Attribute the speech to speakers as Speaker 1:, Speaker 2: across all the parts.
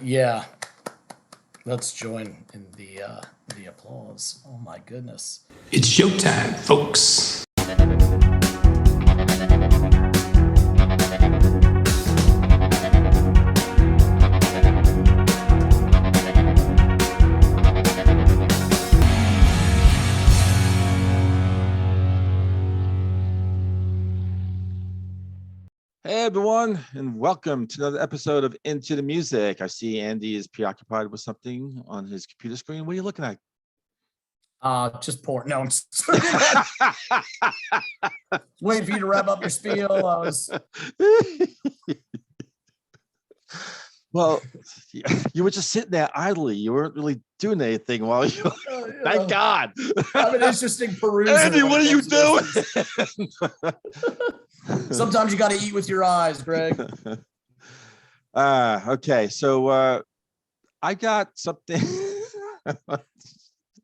Speaker 1: Yeah, let's join in the applause. Oh my goodness.
Speaker 2: It's showtime, folks.
Speaker 3: Hey everyone, and welcome to another episode of Into the Music. I see Andy is preoccupied with something on his computer screen. What are you looking at?
Speaker 1: Just porn. No, I'm sorry. Waiting for you to wrap up your spiel. I was.
Speaker 3: Well, you were just sitting there idly. You weren't really doing anything while you. Thank God.
Speaker 1: I'm an interesting peruser.
Speaker 3: Andy, what are you doing?
Speaker 1: Sometimes you got to eat with your eyes, Greg.
Speaker 3: Okay, so I got something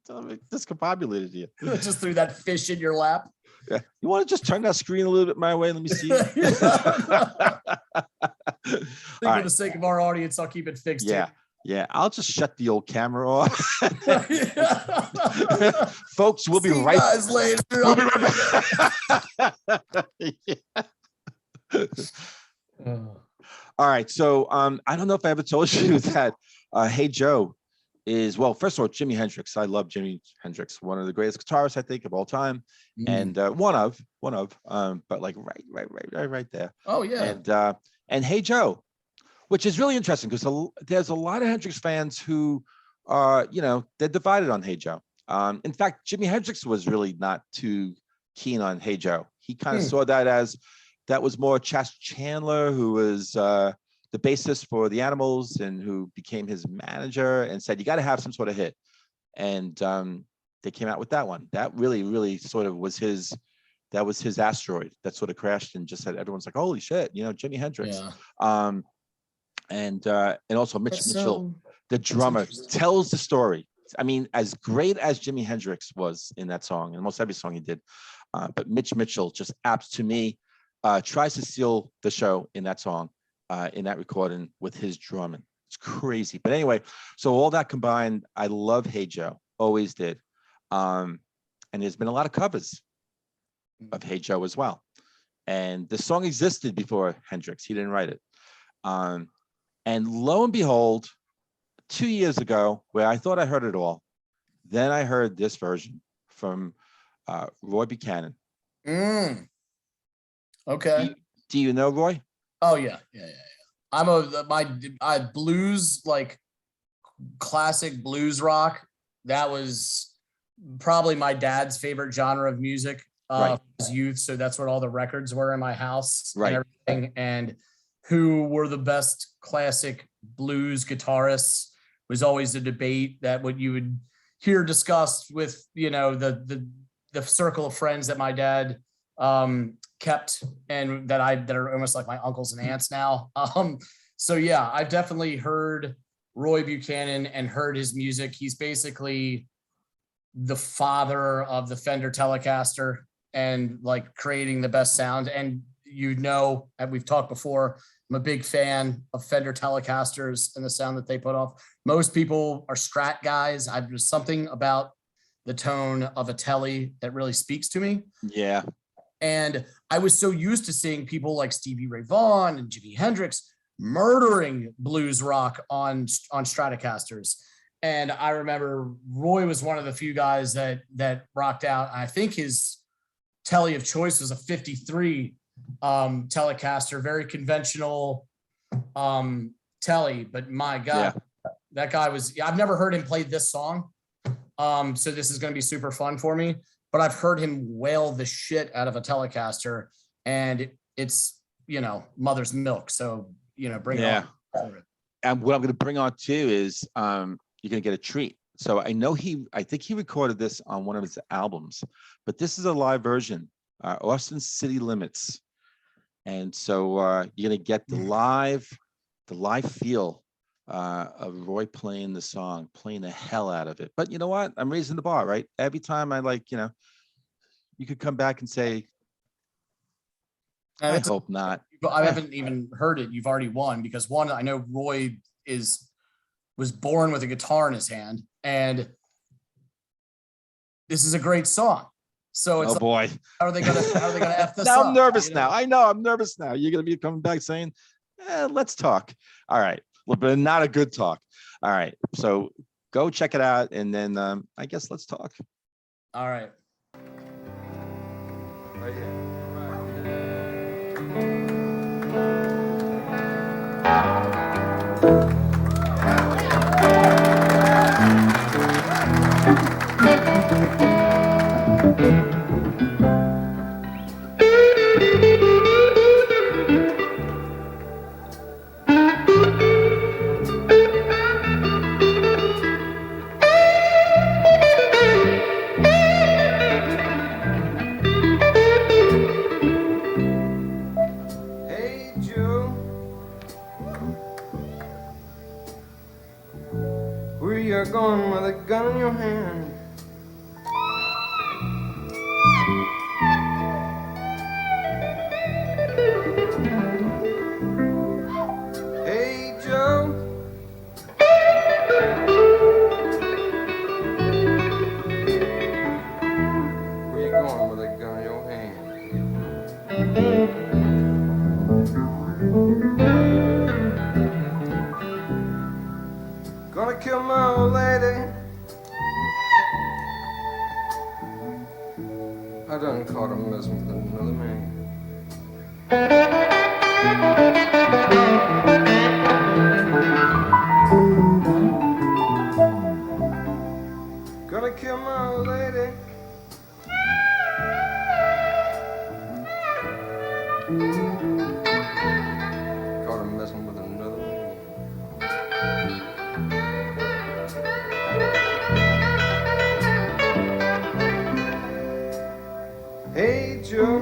Speaker 3: discombobulated here.
Speaker 1: Just threw that fish in your lap.
Speaker 3: Yeah. You want to just turn that screen a little bit my way? Let me see.
Speaker 1: For the sake of our audience, I'll keep it fixed.
Speaker 3: Yeah.
Speaker 1: Here.
Speaker 3: Yeah, I'll just shut the old camera off. Folks, we'll be right
Speaker 1: back. Later.
Speaker 3: We'll be right back. All right, so I don't know if I ever told you that Hey Joe is, well, first of all, Jimi Hendrix. I love Jimi Hendrix, one of the greatest guitarists I think of all time, and one of, but like right there.
Speaker 1: Oh yeah.
Speaker 3: And Hey Joe, which is really interesting because there's a lot of Hendrix fans who are, they're divided on Hey Joe. In fact, Jimi Hendrix was really not too keen on Hey Joe. He kind of saw that as that was more Chas Chandler, who was the bassist for the Animals and who became his manager, and said, you got to have some sort of hit. And they came out with that one. That really sort of was his asteroid that sort of crashed and just said, everyone's like, holy shit, Jimi Hendrix. Yeah. And also Mitch Mitchell, the drummer, tells the story. I mean, as great as Jimi Hendrix was in that song, and almost every song he did, but Mitch Mitchell just to me tries to steal the show in that song, in that recording with his drumming. It's crazy. But anyway, so all that combined, I love Hey Joe, always did. And there's been a lot of covers of Hey Joe as well. And the song existed before Hendrix. He didn't write it. And lo and behold, 2 years ago, where I thought I heard it all, then I heard this version from Roy Buchanan.
Speaker 1: Okay.
Speaker 3: Do you know Roy?
Speaker 1: Oh yeah. I'm my blues, like classic blues rock. That was probably my dad's favorite genre of music his youth. So that's what all the records were in my house,
Speaker 3: right?
Speaker 1: And everything. And who were the best classic blues guitarists was always a debate that what you would hear discussed with, the circle of friends that my dad kept and that are almost like my uncles and aunts now. So yeah, I've definitely heard Roy Buchanan and heard his music. He's basically the father of the Fender Telecaster and like creating the best sound. And and we've talked before, I'm a big fan of Fender Telecasters and the sound that they put off. Most people are Strat guys. There's something about the tone of a Tele that really speaks to me.
Speaker 3: Yeah.
Speaker 1: And I was so used to seeing people like Stevie Ray Vaughan and Jimi Hendrix murdering blues rock on Stratocasters. And I remember Roy was one of the few guys that rocked out. I think his Tele of choice was a 53 Telecaster, very conventional Tele, but my God, that guy I've never heard him play this song. So this is going to be super fun for me, but I've heard him wail the shit out of a Telecaster. and it's, mother's milk. So, bring it
Speaker 3: Yeah.
Speaker 1: on.
Speaker 3: And what I'm going to bring on too is you're going to get a treat. So I think he recorded this on one of his albums, but this is a live version, Austin City Limits. And so you're going to get the live feel of Roy playing the song, playing the hell out of it. But you know what? I'm raising the bar, right? Every time I you could come back and say, I hope not.
Speaker 1: I haven't even heard it. You've already won, because one, I know Roy was born with a guitar in his hand, and this is a great song. So it's
Speaker 3: boy,
Speaker 1: how are they gonna F this
Speaker 3: now
Speaker 1: up?
Speaker 3: I'm nervous now. I know I'm nervous now. You're gonna be coming back saying, let's talk. All right. Well, but not a good talk. All right. So go check it out, and then I guess let's talk.
Speaker 1: All right.
Speaker 3: Right here.
Speaker 4: Hey Joe, where you going with a gun in your hand? Hey Joe, where you going with a gun in your hand? Gonna kill my old lady. I done caught her messing with another man. Gonna kill my old lady. Caught her messing with another man. Hey Joe,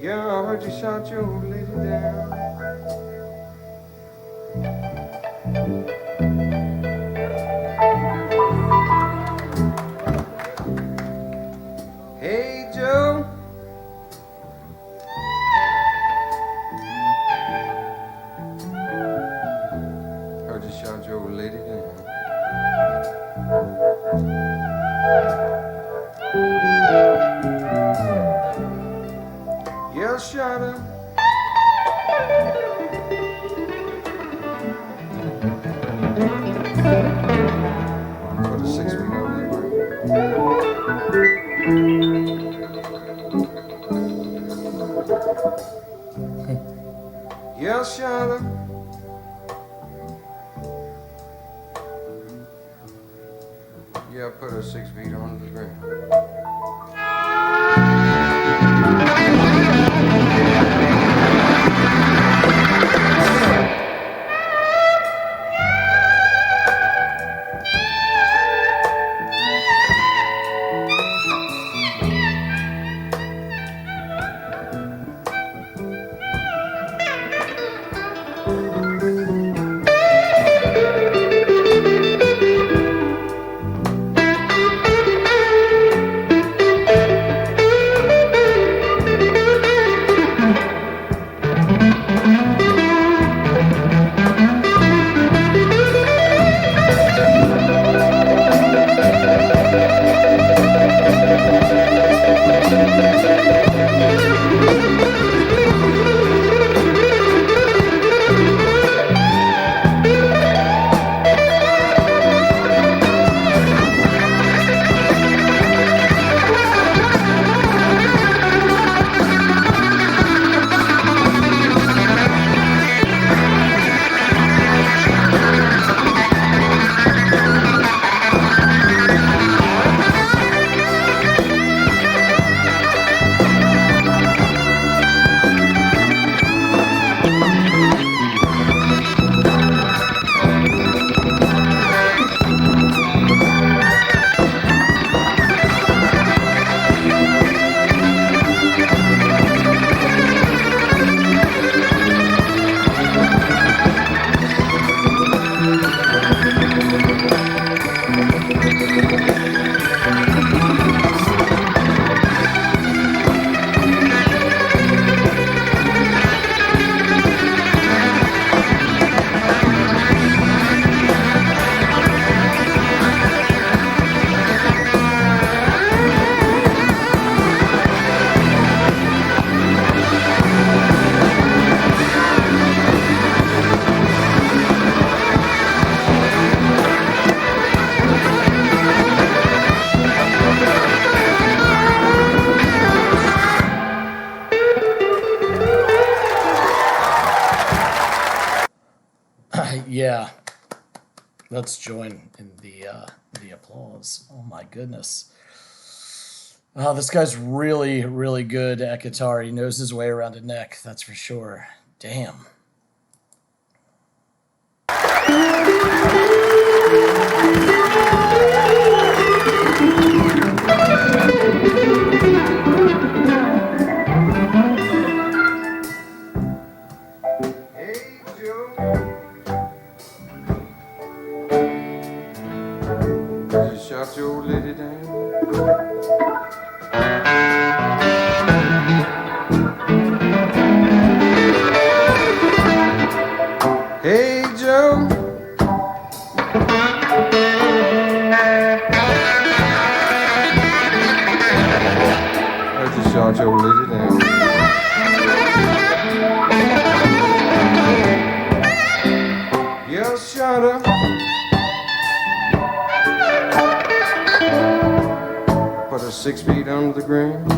Speaker 4: yeah, I heard you shot your old lady down. Hey Joe, heard you shot your old lady down. Yeah, shot her. Put a 6 feet on the ground. Yeah, shot her. Yeah, put her 6 feet on the ground.
Speaker 1: Let's join in the applause. Oh my goodness. Oh, this guy's really, really good at guitar. He knows his way around a neck, that's for sure. Damn.
Speaker 4: Hey, Joe. You shot your old lady down. Hey, Joe. Heard you shot your old lady down. You shot her. Put her 6 feet under the ground.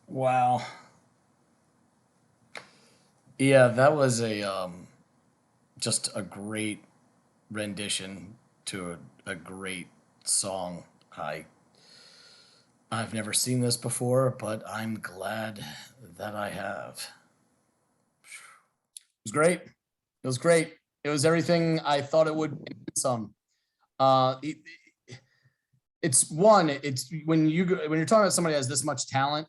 Speaker 1: Wow. Yeah, that was just a great rendition to a great song. I've never seen this before, but I'm glad that I have. It was great. It was great. It was everything I thought it would be. Some. It, it's when you're talking about somebody who has this much talent,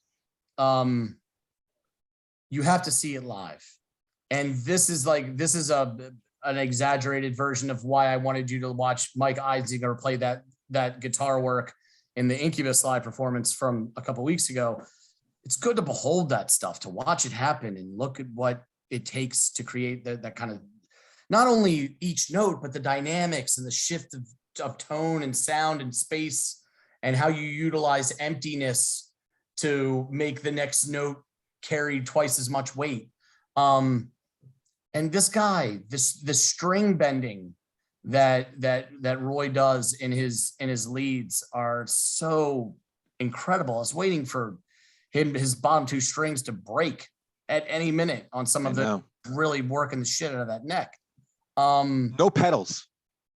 Speaker 1: you have to see it live. And this is an exaggerated version of why I wanted you to watch Mike Eisinger play that guitar work in the Incubus live performance from a couple weeks ago. It's good to behold that stuff, to watch it happen and look at what it takes to create that kind of, not only each note, but the dynamics and the shift of tone and sound and space, and how you utilize emptiness to make the next note carry twice as much weight. And this guy, this string bending that Roy does in his leads are so incredible. I was waiting for his bottom two strings to break at any minute on some of the really working the shit out of that neck.
Speaker 3: No pedals.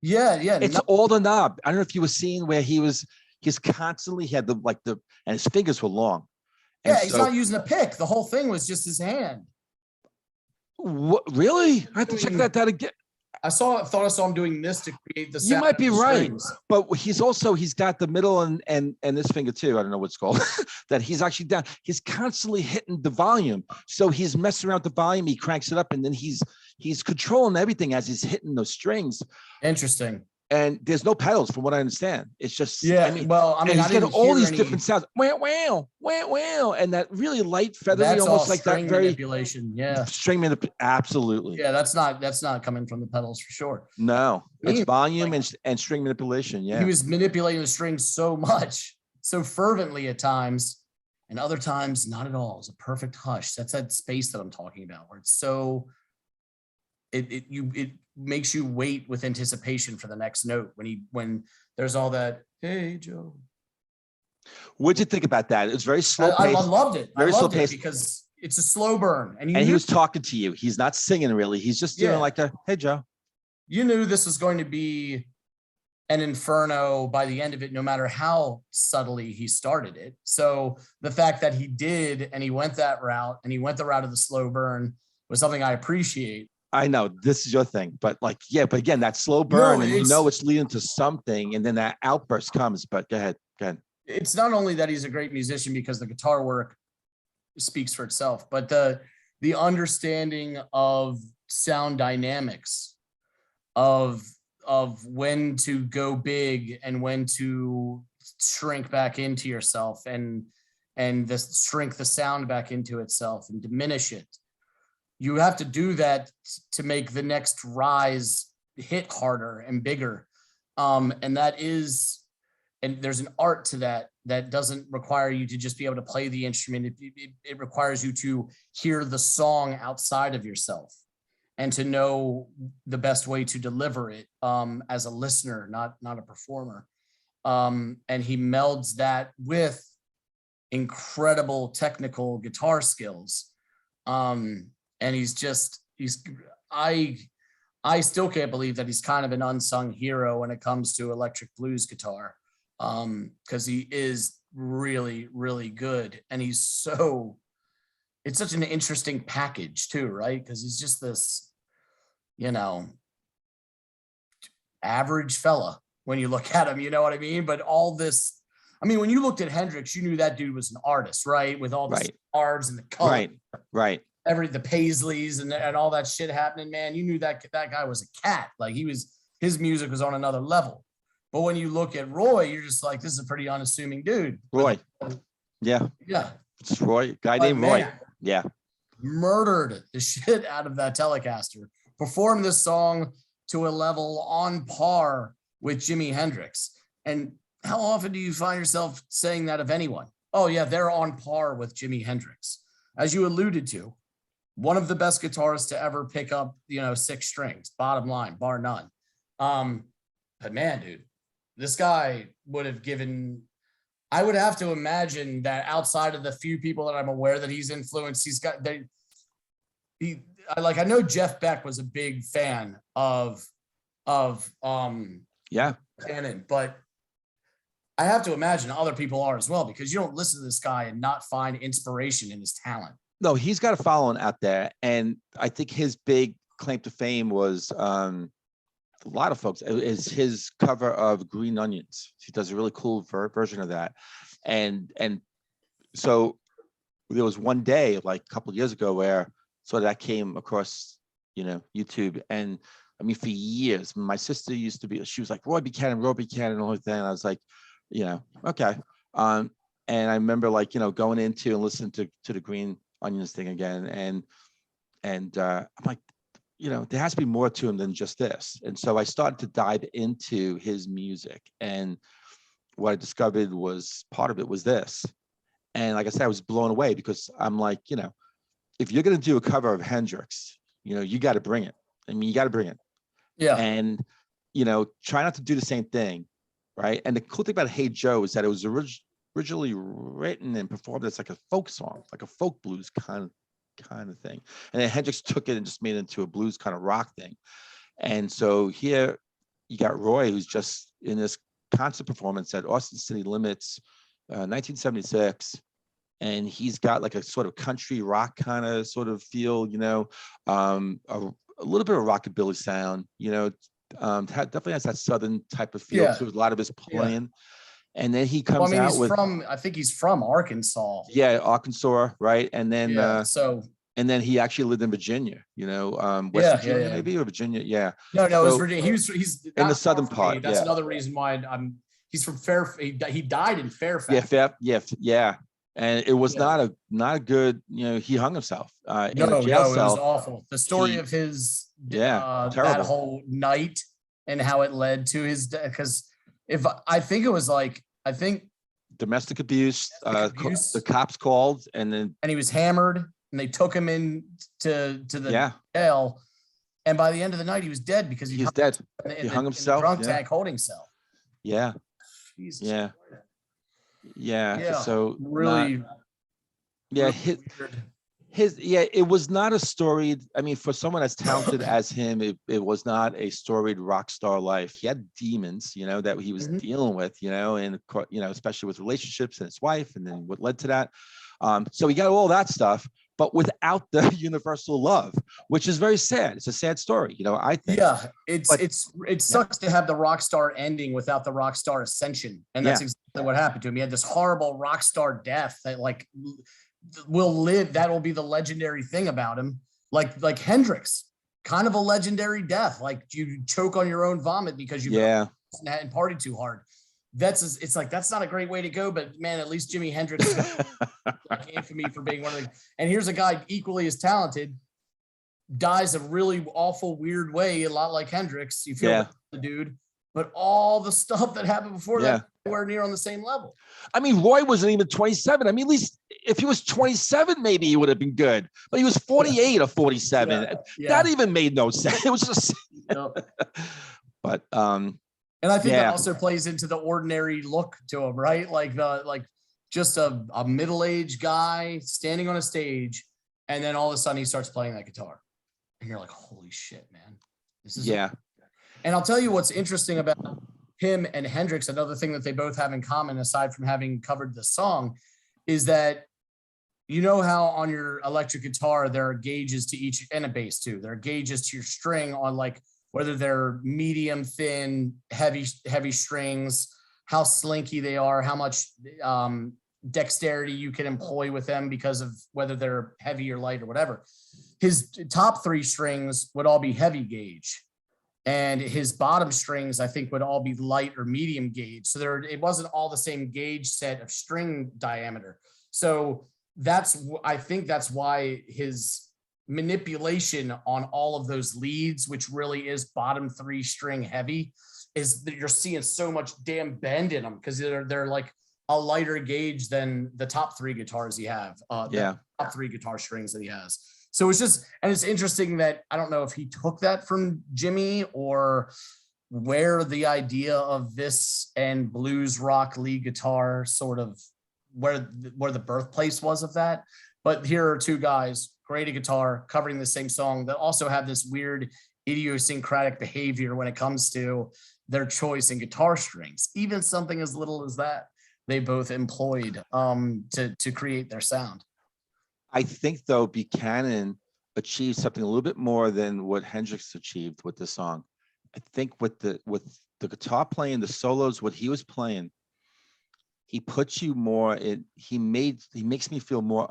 Speaker 1: Yeah.
Speaker 3: It's all the knob. I don't know if you were seeing where he's constantly had and his fingers were long. And
Speaker 1: he's not using a pick. The whole thing was just his hand.
Speaker 3: What, really? I have to check that out again.
Speaker 1: I thought I saw him doing this to create the sound.
Speaker 3: You might be right,
Speaker 1: strings.
Speaker 3: but he's got the middle and this finger too. I don't know what's called that. He's actually down. He's constantly hitting the volume, so he's messing around with the volume. He cranks it up, and then he's controlling everything as he's hitting those strings.
Speaker 1: Interesting.
Speaker 3: And there's no pedals, from what I understand. It's just
Speaker 1: he's getting
Speaker 3: all these different sounds. Wow, and that really light, feathery,
Speaker 1: that's
Speaker 3: almost
Speaker 1: all
Speaker 3: like
Speaker 1: string
Speaker 3: that very
Speaker 1: manipulation. Yeah,
Speaker 3: string manipulation. Absolutely.
Speaker 1: Yeah, that's not coming from the pedals for sure.
Speaker 3: No, it's volume and string manipulation. Yeah,
Speaker 1: he was manipulating the strings so much, so fervently at times, and other times not at all. It's a perfect hush. That's that space that I'm talking about, where it's so. It makes you wait with anticipation for the next note when there's all that. Hey, Joe.
Speaker 3: What'd you think about that? It was very slow.
Speaker 1: I loved it.
Speaker 3: Very slow pace
Speaker 1: because it's a slow burn, and
Speaker 3: he was talking to you. He's not singing really. He's just doing like a hey, Joe.
Speaker 1: You knew this was going to be and Inferno by the end of it, no matter how subtly he started it. So the fact that he did, and he went that route, and he went the route of the slow burn, was something I appreciate.
Speaker 3: I know this is your thing, but like, yeah, but again, that slow
Speaker 1: No,
Speaker 3: burn, and you
Speaker 1: it's-
Speaker 3: know it's leading to something, and then that outburst comes. But go ahead, go ahead.
Speaker 1: It's not only that he's a great musician because the guitar work speaks for itself, but the understanding of sound dynamics, of when to go big and when to shrink back into yourself, and shrink the sound back into itself and diminish it. You have to do that to make the next rise hit harder and bigger. And there's an art to that doesn't require you to just be able to play the instrument. It requires you to hear the song outside of yourself and to know the best way to deliver it as a listener, not a performer. And he melds that with incredible technical guitar skills. And I still can't believe that he's kind of an unsung hero when it comes to electric blues guitar. Because he is really, really good. And it's such an interesting package too, right? Because he's just this, average fella when you look at him, you know what I mean? But all this, when you looked at Hendrix, you knew that dude was an artist, right? With all the stars and the color.
Speaker 3: Right.
Speaker 1: The Paisleys and all that shit happening, man. You knew that guy was a cat. Like his music was on another level. But when you look at Roy, you're just like, this is a pretty unassuming dude.
Speaker 3: Roy. Yeah. It's Roy, guy named Roy. Yeah.
Speaker 1: Murdered the shit out of that Telecaster. Performed this song to a level on par with Jimi Hendrix. And how often do you find yourself saying that of anyone? Oh yeah, they're on par with Jimi Hendrix. As you alluded to, one of the best guitarists to ever pick up, 6 strings, bottom line, bar none. But man, dude, this guy would have given, I would have to imagine that outside of the few people that I'm aware that he's influenced, I know Jeff Beck was a big fan of Buchanan, but I have to imagine other people are as well, because you don't listen to this guy and not find inspiration in his talent.
Speaker 3: No, he's got a following out there. And I think his big claim to fame was a lot of folks is his cover of Green Onions. He does a really cool version of that. And so there was one day, like a couple of years ago, where that came across, YouTube. And for years, my sister she was like, Roy Buchanan, and all that. And I was like, okay. And I remember going into and listening to the Green Onions thing again. And I'm like, there has to be more to him than just this. And so I started to dive into his music. And what I discovered was part of it was this. And like I said, I was blown away, because I'm like, if you're going to do a cover of Hendrix, you got to bring it. You got to bring it.
Speaker 1: Yeah.
Speaker 3: And, try not to do the same thing. Right. And the cool thing about Hey Joe is that it was originally written and performed as like a folk song, like a folk blues kind of thing. And then Hendrix took it and just made it into a blues kind of rock thing. And so here you got Roy, who's just in this concert performance at Austin City Limits, 1976. And he's got like a sort of country rock kind of sort of feel, a little bit of rockabilly sound, definitely has that Southern type of feel to a lot of his playing. And then he comes out with,
Speaker 1: I think he's from Arkansas.
Speaker 3: Yeah, Arkansas, right? And then and then he actually lived in Virginia, West Virginia, maybe, or Virginia. Yeah.
Speaker 1: No, it was Virginia. He's
Speaker 3: in the southern part.
Speaker 1: That's another reason why he's from Fairfax. He died in Fairfax.
Speaker 3: Yeah. And it was not a good, he hung himself in
Speaker 1: No,
Speaker 3: a jail
Speaker 1: it
Speaker 3: cell.
Speaker 1: was awful. The story of his
Speaker 3: terrible.
Speaker 1: that whole night and how it led to his death. Because I think
Speaker 3: domestic abuse, the cops called, and
Speaker 1: he was hammered, and they took him in to the jail. And by the end of the night, he was dead because
Speaker 3: he's dead.
Speaker 1: He
Speaker 3: hung himself.
Speaker 1: In the drunk tank holding cell.
Speaker 3: Yeah.
Speaker 1: Jesus.
Speaker 3: Yeah. So
Speaker 1: really.
Speaker 3: hit. It was not a storied, I mean, for someone as talented as him, it was not a storied rock star life. He had demons, that he was dealing with, and especially with relationships and his wife, and then what led to that. So he got all that stuff, but without the universal love, which is very sad. It's a sad story, I think.
Speaker 1: Yeah, it sucks to have the rock star ending without the rock star ascension, and that's exactly what happened to him. He had this horrible rock star death that will live. That will be the legendary thing about him. Like Hendrix, kind of a legendary death. Like you choke on your own vomit because you and partied too hard. It's like, that's not a great way to go, but man, at least Jimi Hendrix is like infamy for being one of the, and here's a guy equally as talented, dies a really awful, weird way, a lot like Hendrix. You feel like the dude, but all the stuff that happened before that, nowhere near on the same level.
Speaker 3: I mean, Roy wasn't even 27. I mean, at least if he was 27, maybe he would have been good, but he was 48 or 47. That even made no sense. It was just, but,
Speaker 1: and I think that also plays into the ordinary look to him, right? Like just a middle-aged guy standing on a stage, and then all of a sudden he starts playing that guitar, and you're like, "Holy shit, man! This is And I'll tell you what's interesting about him and Hendrix. Another thing that they both have in common, aside from having covered the song, is that how on your electric guitar there are gauges to each, and a bass too. There are gauges to your string on whether they're medium, thin, heavy strings, how slinky they are, how much dexterity you can employ with them because of whether they're heavy or light or whatever. His top 3 strings would all be heavy gauge, and his bottom strings, I think, would all be light or medium gauge. So it wasn't all the same gauge set of string diameter. So I think that's why his manipulation on all of those leads, which really is bottom 3 string heavy, is that you're seeing so much damn bend in them because they're like a lighter gauge than the top 3 guitars he have. The top 3 guitar strings that he has. So it's interesting that I don't know if he took that from Jimmy or where the idea of this and blues rock lead guitar sort of where the birthplace was of that. But here are 2 guys, great at guitar, covering the same song, that also have this weird idiosyncratic behavior when it comes to their choice in guitar strings. Even something as little as that, they both employed to create their sound.
Speaker 3: I think, though, Buchanan achieved something a little bit more than what Hendrix achieved with the song. I think with the guitar playing, the solos, what he was playing, he puts you more in. He makes me feel more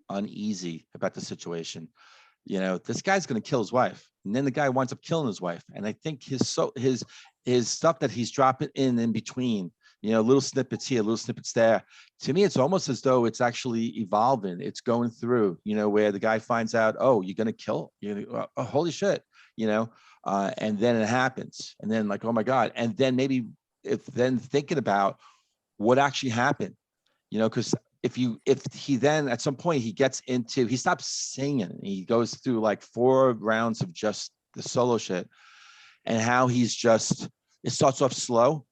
Speaker 3: uneasy about the situation. This guy's going to kill his wife, and then the guy winds up killing his wife. And I think his stuff that he's dropping in between, little snippets here, little snippets there. To me, it's almost as though it's actually evolving. It's going through, where the guy finds out, oh, you're going to kill, oh, holy shit, and then it happens. And then like, oh my God. And then maybe then thinking about what actually happened, because if he then at some point he stops singing, he goes through like 4 rounds of just the solo shit, and how it starts off slow,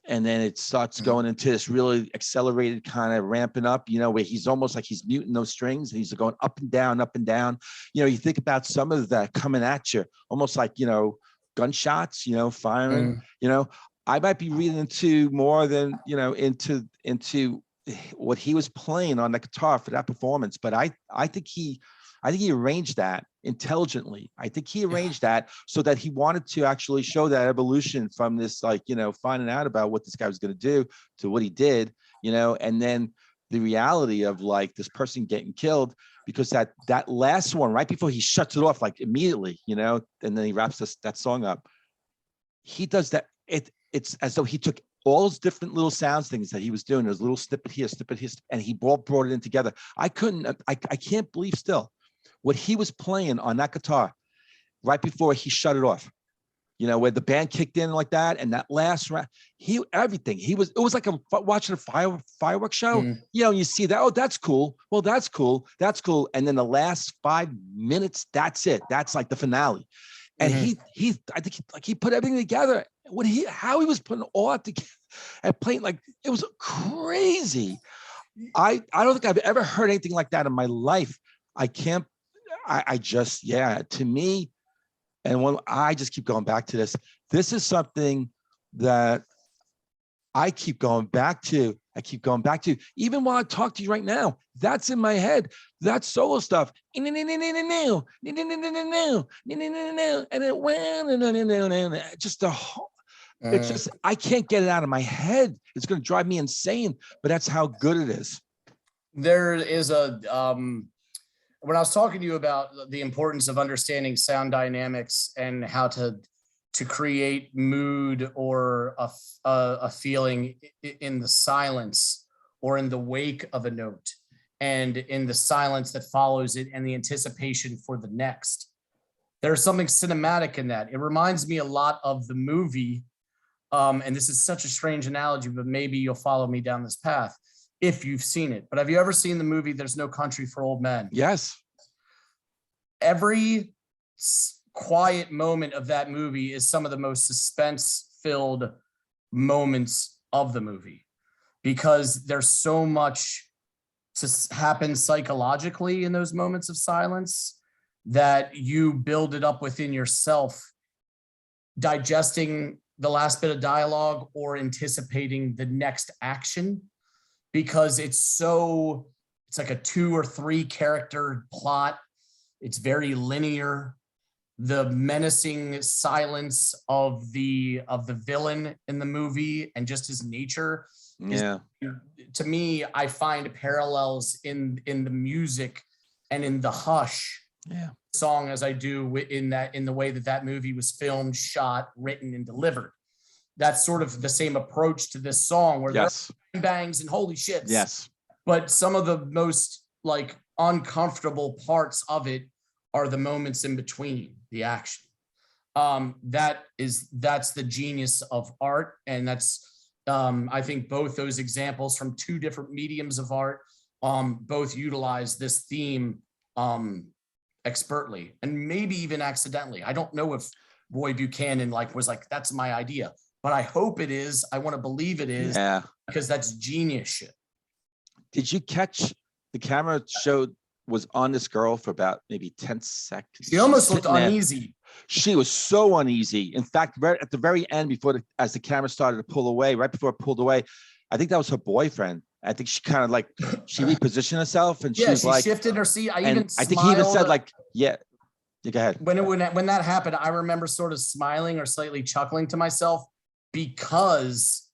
Speaker 3: and then it starts going into this really accelerated kind of ramping up, where he's almost like he's muting those strings, and he's going up and down, up and down. You think about some of that coming at you, almost like, gunshots, firing, I might be reading into more than, into what he was playing on the guitar for that performance. But I think he arranged that intelligently. I think he arranged that so that he wanted to actually show that evolution from this, finding out about what this guy was going to do to what he did, and then the reality of like this person getting killed, because that last one, right before he shuts it off, like immediately, and then he wraps that song up. He does that. It's as though he took all those different little sounds things that he was doing. There's a little snippet here, and he brought it in together. I can't believe still what he was playing on that guitar right before he shut it off, where the band kicked in like that. And that last round, it was like watching a fireworks show, and you see that, oh, that's cool. Well, that's cool. That's cool. And then the last 5 minutes, that's it. That's like the finale. And I think he put everything together. How he was putting all that together and playing, like, it was crazy. I don't think I've ever heard anything like that in my life. I can't, I just, yeah, to me, and when I just keep going back to this, this is something that I keep going back to. I keep going back to, even while I talk to you right now, that's in my head. That solo stuff. And it went, just the whole, it's just, I can't get it out of my head. It's going to drive me insane, but that's how good it is.
Speaker 1: There is a, when I was talking to you about the importance of understanding sound dynamics and how to create mood or a feeling in the silence or in the wake of a note and in the silence that follows it and the anticipation for the next. There's something cinematic in that. It reminds me a lot of the movie, and this is such a strange analogy, but maybe you'll follow me down this path if you've seen it. But have you ever seen the movie There's No Country for Old Men?
Speaker 3: Yes.
Speaker 1: Every quiet moment of that movie is some of the most suspense-filled moments of the movie because there's so much to happen psychologically in those moments of silence that you build it up within yourself, digesting the last bit of dialogue or anticipating the next action, because it's like a 2 or 3 character plot. It's very linear. The menacing silence of the villain in the movie and just his nature.
Speaker 3: Yeah.
Speaker 1: To me, I find parallels in the music and in the Hush song as I do in the way that movie was filmed, shot, written, and delivered. That's sort of the same approach to this song where
Speaker 3: yes,
Speaker 1: there are bangs and holy shits.
Speaker 3: Yes.
Speaker 1: But some of the most like uncomfortable parts of it are the moments in between the action. That's the genius of art. And that's, I think both those examples from 2 different mediums of art, both utilize this theme expertly and maybe even accidentally. I don't know if Roy Buchanan was like, that's my idea, but I hope it is. I want to believe it is, because that's genius shit.
Speaker 3: Did you catch the camera was on this girl for about maybe 10 seconds?
Speaker 1: She almost looked uneasy.
Speaker 3: She was so uneasy. In fact, right at the very end, as the camera started to pull away, right before it pulled away, I think that was her boyfriend. I think she kind of she repositioned herself and she was
Speaker 1: she shifted her seat. I think
Speaker 3: he even said yeah, go ahead.
Speaker 1: When that happened, I remember sort of smiling or slightly chuckling to myself because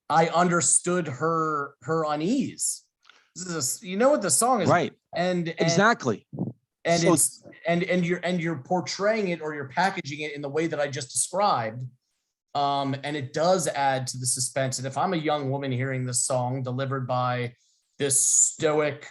Speaker 1: I understood her unease. You know what the song is,
Speaker 3: right? And exactly.
Speaker 1: And so, you're portraying it or you're packaging it in the way that I just described. And it does add to the suspense. And if I'm a young woman hearing this song delivered by this stoic,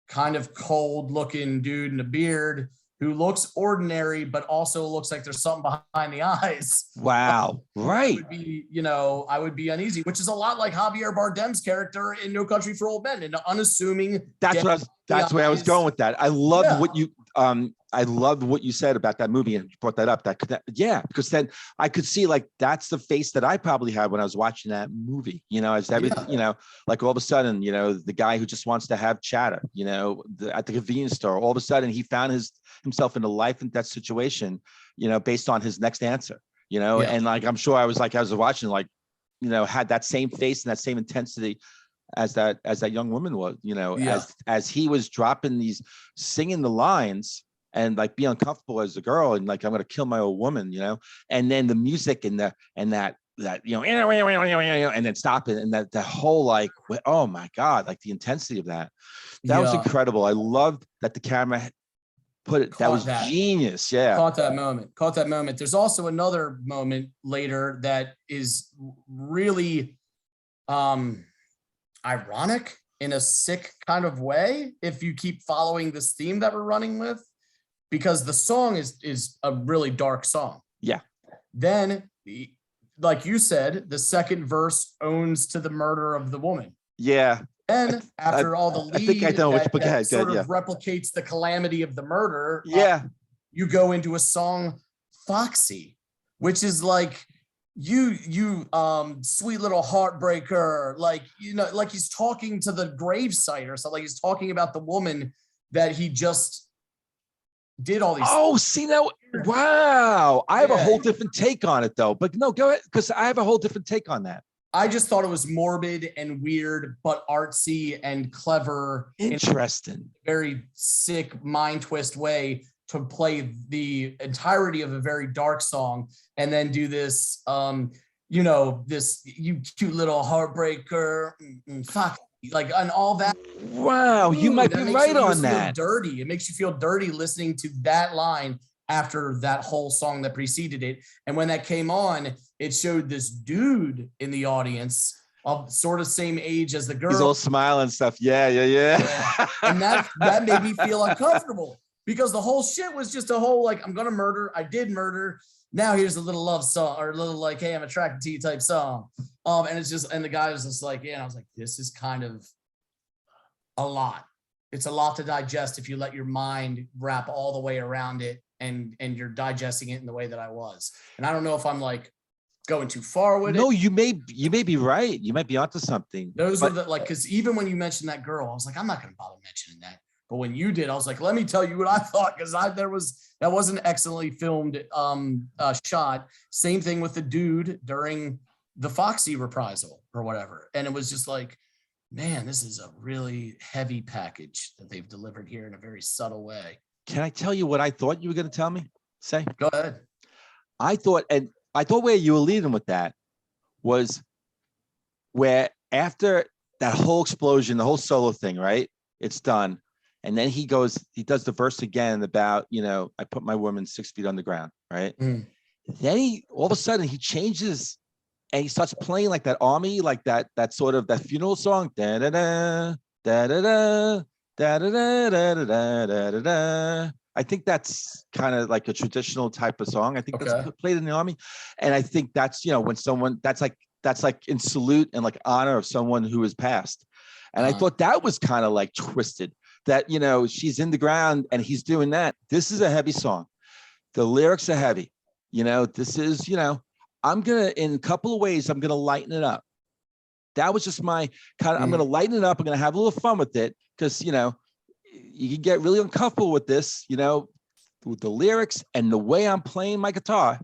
Speaker 1: kind of cold looking dude in a beard who looks ordinary, but also looks like there's something behind the eyes.
Speaker 3: Wow. Right.
Speaker 1: I would be uneasy, which is a lot like Javier Bardem's character in No Country for Old Men, an unassuming.
Speaker 3: That's where I was going with that. I loved what you said about that movie and you brought that up. Because then I could see that's the face that I probably had when I was watching that movie, as everything, all of a sudden, the guy who just wants to have chatter, at the convenience store, all of a sudden he found himself in a life and death situation, based on his next answer, and I'm sure I was watching, had that same face and that same intensity as that young woman was, as he was singing the lines and be uncomfortable as a girl and I'm going to kill my old woman, and then the music and that, and then stop it. And that whole, oh my God, the intensity of that was incredible. I loved that the camera put it. That was genius. Yeah.
Speaker 1: Caught that moment. There's also another moment later that is really, ironic in a sick kind of way if you keep following this theme that we're running with, because the song is a really dark song.
Speaker 3: Yeah.
Speaker 1: Then, like you said, the second verse owns to the murder of the woman.
Speaker 3: Yeah.
Speaker 1: And after all the lead,
Speaker 3: I think I know
Speaker 1: that sort of replicates the calamity of the murder.
Speaker 3: Yeah.
Speaker 1: You go into a song, Foxy, which is you sweet little heartbreaker, like he's talking to the gravesite or something. He's talking about the woman that he just did all these.
Speaker 3: Oh, see now, wow. I have a
Speaker 1: Yeah.
Speaker 3: whole different take on it though. But no, go ahead, because I have a whole different take on that.
Speaker 1: I just thought it was morbid and weird, but artsy and clever in a
Speaker 3: Interesting.
Speaker 1: very sick mind twist way to play the entirety of a very dark song and then do this, this you cute little heartbreaker, fuck, like, and all that.
Speaker 3: Wow, you
Speaker 1: Ooh,
Speaker 3: might
Speaker 1: that
Speaker 3: be
Speaker 1: makes
Speaker 3: right
Speaker 1: you
Speaker 3: on
Speaker 1: just feel
Speaker 3: that.
Speaker 1: dirty. It makes you feel dirty listening to that line after that whole song that preceded it. And when that came on, it showed this dude in the audience of sort of same age as the girl.
Speaker 3: He's all smiling and stuff. Yeah.
Speaker 1: And that made me feel uncomfortable because the whole shit was just a whole, like, I'm gonna murder, I did murder. Now here's a little love song or a little like, hey, I'm attracted to you type song. And it's just, and the guy was just like, yeah, and I was like, this is kind of a lot. It's a lot to digest if you let your mind wrap all the way around it and you're digesting it in the way that I was. And I don't know if I'm like going too far with it.
Speaker 3: No, you may be right. You might be onto something.
Speaker 1: Those are the, like, because even when you mentioned that girl, I was like, I'm not going to bother mentioning that. But when you did, I was like, let me tell you what I thought, because that was an excellently filmed shot. Same thing with the dude during the Foxy reprisal or whatever. And it was just like, man, this is a really heavy package that they've delivered here in a very subtle way.
Speaker 3: Can I tell you what I thought you were going to tell me? Say.
Speaker 1: Go ahead.
Speaker 3: I thought where you were leading with that was where after that whole explosion, the whole solo thing, right? It's done. And then he does the verse again about, I put my woman 6 feet underground, right?
Speaker 1: Mm.
Speaker 3: Then all of a sudden he changes and he starts playing like that army, like that sort of that funeral song. Da da da da da da da da da da da da da. I think that's kind of like a traditional type of song. I think that's played in the army. And I think that's, when someone that's like in salute and like honor of someone who has passed. And I thought that was kind of like twisted that, she's in the ground and he's doing that. This is a heavy song. The lyrics are heavy. This is, I'm going to, in a couple of ways, I'm going to lighten it up. That was just my kind of, I'm going to lighten it up. I'm going to have a little fun with it because, you can get really uncomfortable with this, with the lyrics and the way I'm playing my guitar.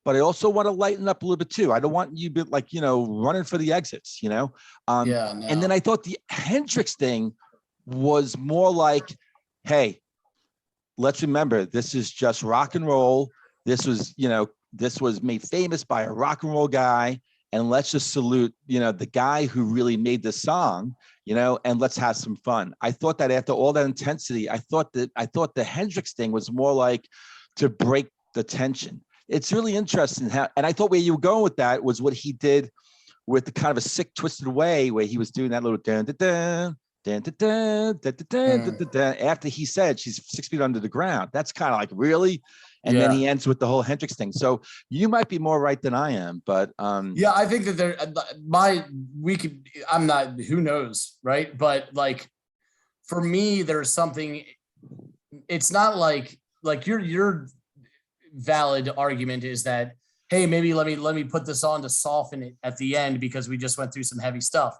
Speaker 3: But I also want to lighten up a little bit too. I don't want you to be like, running for the exits, And then I thought the Hendrix thing was more like, hey, let's remember, this is just rock and roll. This was, this was made famous by a rock and roll guy. And let's just salute, the guy who really made this song, and let's have some fun. I thought that after all that intensity, I thought the Hendrix thing was more like to break the tension. It's really interesting how, and I thought where you were going with that was what he did with the kind of a sick, twisted way where he was doing that little dun dun dun dun dun dun dun dun dun dun dun after he said she's 6 feet under the ground. That's kind of like really. And then he ends with the whole Hendrix thing. So you might be more right than I am, but
Speaker 1: yeah, I think that I'm not, who knows, right? But like for me, there's something, it's not like your valid argument is that, hey, maybe let me put this on to soften it at the end because we just went through some heavy stuff.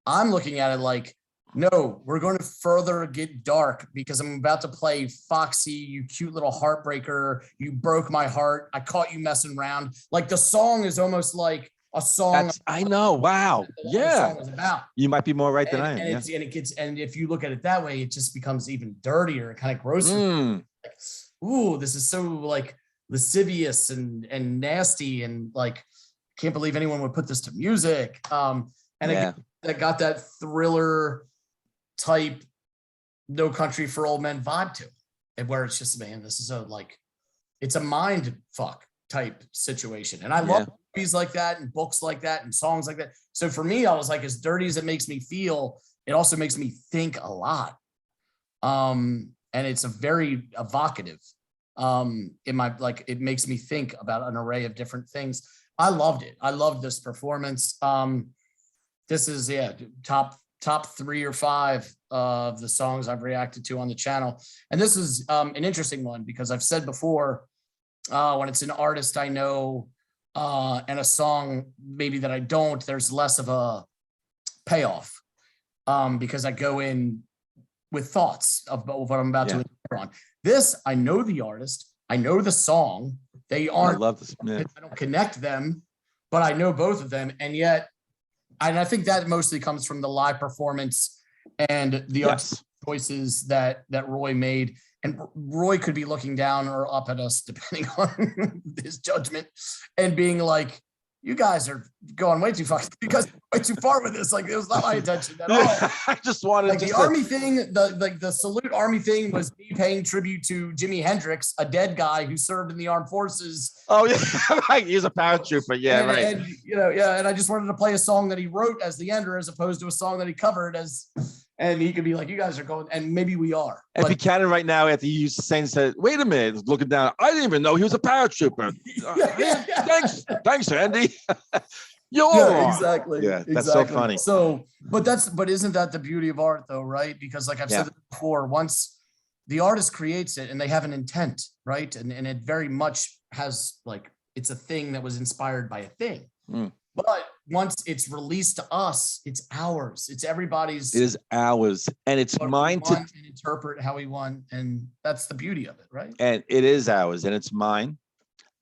Speaker 1: I'm looking at it like, no, we're going to further get dark because I'm about to play Foxy, you cute little heartbreaker. You broke my heart. I caught you messing around. Like the song is almost like a song.
Speaker 3: I know. Wow. Yeah.
Speaker 1: Song is about.
Speaker 3: You might be more right than I am.
Speaker 1: And if you look at it that way, it just becomes even dirtier and kind of grosser. Like, ooh, this is so like lascivious and nasty and like, can't believe anyone would put this to music. It got that thriller type No Country for Old Men vibe to it, and where it's just, man, this is it's a mind fuck type situation. And I love movies like that and books like that and songs like that. So for me, I was like, as dirty as it makes me feel, it also makes me think a lot. And it's a very evocative in my, like, it makes me think about an array of different things. I loved it. I loved this performance. This is top 3 or 5 of the songs I've reacted to on the channel. And this is an interesting one because I've said before, when it's an artist I know and a song maybe that I don't, there's less of a payoff because I go in with thoughts of what I'm about to
Speaker 3: Yeah.
Speaker 1: enter on. This, I know the artist, I know the song. They
Speaker 3: I
Speaker 1: aren't,
Speaker 3: love this. Yeah.
Speaker 1: I don't connect them, but I know both of them. And yet, and I think that mostly comes from the live performance and the
Speaker 3: Yes.
Speaker 1: choices that Roy made. And Roy could be looking down or up at us, depending on his judgment, and being like, you guys are going way too way too far with this. Like, it was not my intention at all.
Speaker 3: Yeah, I just wanted
Speaker 1: Like
Speaker 3: just
Speaker 1: the army thing, the salute army thing was me paying tribute to Jimi Hendrix, a dead guy who served in the armed forces.
Speaker 3: Oh yeah, right. He's a paratrooper. Yeah,
Speaker 1: and,
Speaker 3: right.
Speaker 1: And and I just wanted to play a song that he wrote as the ender, as opposed to a song that he covered as. And he could be like, you guys are going, and maybe we are.
Speaker 3: And Buchanan right now, after he used the saying, said, wait a minute, looking down. I didn't even know he was a paratrooper. Thanks, Andy. You're wrong.
Speaker 1: Exactly.
Speaker 3: Yeah, that's so funny.
Speaker 1: So, but isn't that the beauty of art though, right? Because like I've said before, once the artist creates it and they have an intent, right? And it very much has like, it's a thing that was inspired by a thing.
Speaker 3: Mm.
Speaker 1: But once it's released to us, it's ours. It's everybody's.
Speaker 3: It is ours, and it's mine to
Speaker 1: interpret how we want, and that's the beauty of it, right?
Speaker 3: And it is ours, and it's mine,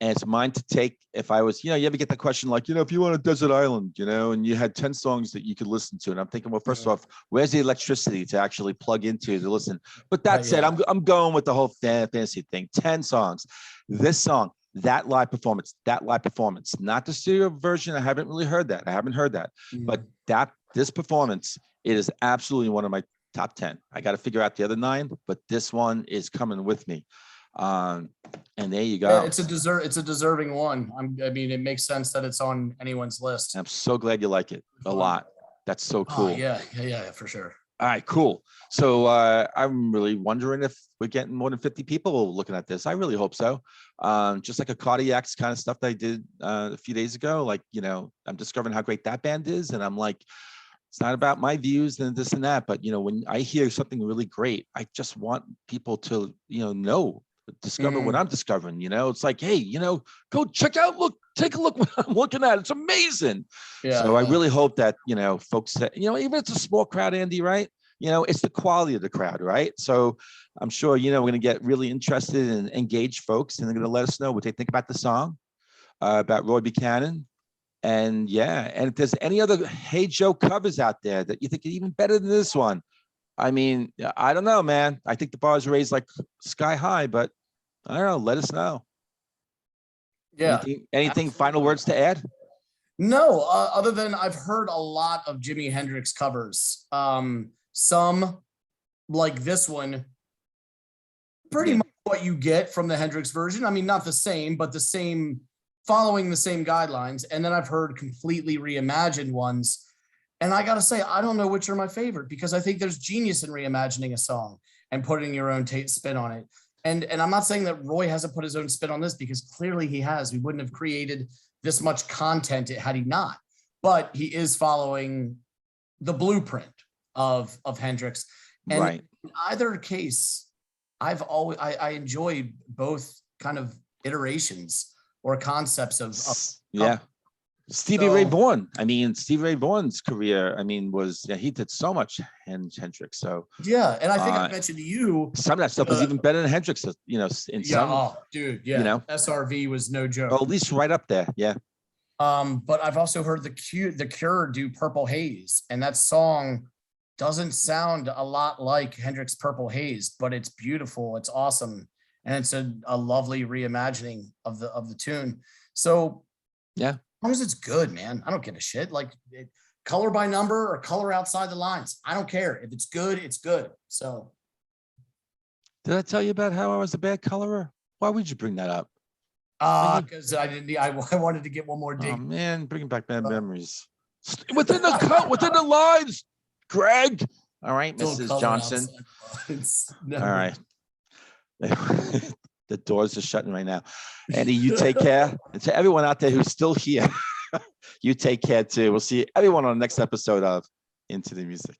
Speaker 3: and it's mine to take. If I was, you ever get the question like, if you want a desert island, and you had 10 songs that you could listen to, and I'm thinking, well, first off, where's the electricity to actually plug into to listen? But that said, I'm going with the whole fantasy thing. 10 songs, this song. That live performance, not the studio version. I haven't really heard that. I haven't heard that, but this performance, it is absolutely one of my top 10. I got to figure out the other 9, but this one is coming with me. And there you go.
Speaker 1: Yeah, it's a deserving one. I mean, it makes sense that it's on anyone's list.
Speaker 3: I'm so glad you like it a lot. That's so cool.
Speaker 1: Yeah, for sure.
Speaker 3: All right, cool. So I'm really wondering if we're getting more than 50 people looking at this. I really hope so. Just like a Cardiacs kind of stuff that I did a few days ago. Like, I'm discovering how great that band is. And I'm like, it's not about my views and this and that. But, when I hear something really great, I just want people to, discover what I'm discovering. It's like, hey, go check out, take a look what I'm looking at. It's amazing. So I really hope that, folks that, even if it's a small crowd, Andy, right? It's the quality of the crowd, right? So I'm sure, we're going to get really interested and engaged folks, and they're going to let us know what they think about the song, about Roy Buchanan. And and if there's any other Hey Joe covers out there that you think are even better than this one, I mean, I don't know, man. I think the bar is raised like sky high, but I don't know. Let us know.
Speaker 1: Yeah.
Speaker 3: Anything final words to add?
Speaker 1: No, other than I've heard a lot of Jimi Hendrix covers. Some like this one, pretty much what you get from the Hendrix version. I mean, not the same, but the same, following the same guidelines. And then I've heard completely reimagined ones. And I got to say, I don't know which are my favorite, because I think there's genius in reimagining a song and putting your own spin on it. And I'm not saying that Roy hasn't put his own spin on this, because clearly he has. We wouldn't have created this much content had he not. But he is following the blueprint of Hendrix. And in either case, I enjoyed both kind of iterations or concepts of
Speaker 3: Stevie Ray Vaughan. I mean, Stevie Ray Vaughan's career, was he did so much Hendrix. So
Speaker 1: and I think I mentioned to you
Speaker 3: some of that stuff was even better than Hendrix. In some,
Speaker 1: SRV was no joke.
Speaker 3: Well, at least right up there. Yeah.
Speaker 1: But I've also heard the Cure do Purple Haze, and that song doesn't sound a lot like Hendrix Purple Haze, but it's beautiful. It's awesome. And it's a lovely reimagining of the tune. So as long as it's good, man, I don't give a shit. Like color by number or color outside the lines. I don't care. If it's good, it's good. So.
Speaker 3: Did I tell you about how I was a bad colorer? Why would you bring that up?
Speaker 1: Because I wanted to get one more dig.
Speaker 3: Oh man, bringing back bad memories. Within the lines, Greg. All right, Mrs. Johnson. All right. The doors are shutting right now. Andy, you take care. And to everyone out there who's still here, you take care too. We'll see everyone on the next episode of Into the Music.